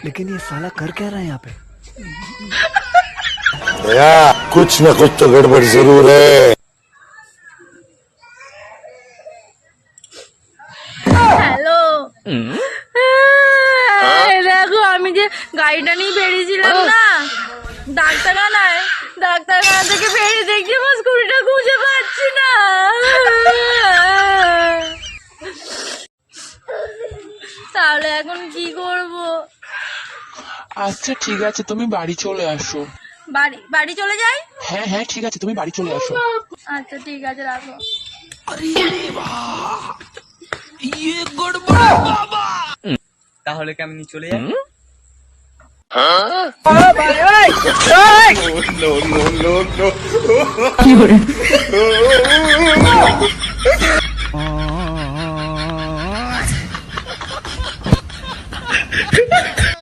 लेकिन ये साला कर क्या रहा है यहाँ पे? कुछ ना कुछ तो गड़बड़ जरूर है। হ্যালো, দেখো আমি যে গাড়িটা নিয়ে বেরিয়েছিলাম না ডাক্তারখানা থেকে বেরিয়ে দেখছি আমার স্কুটিটা খুঁজে পাচ্ছি না। তাহলে এখন কি করব? আচ্ছা ঠিক আছে, তুমি বাড়ি চলে আসো। বাড়ি চলে যাই? হ্যাঁ হ্যাঁ ঠিক আছে, তুমি বাড়ি চলে আসো। আচ্ছা ঠিক আছে, রাখো। তাহলে কি আমি চলে যাই? কি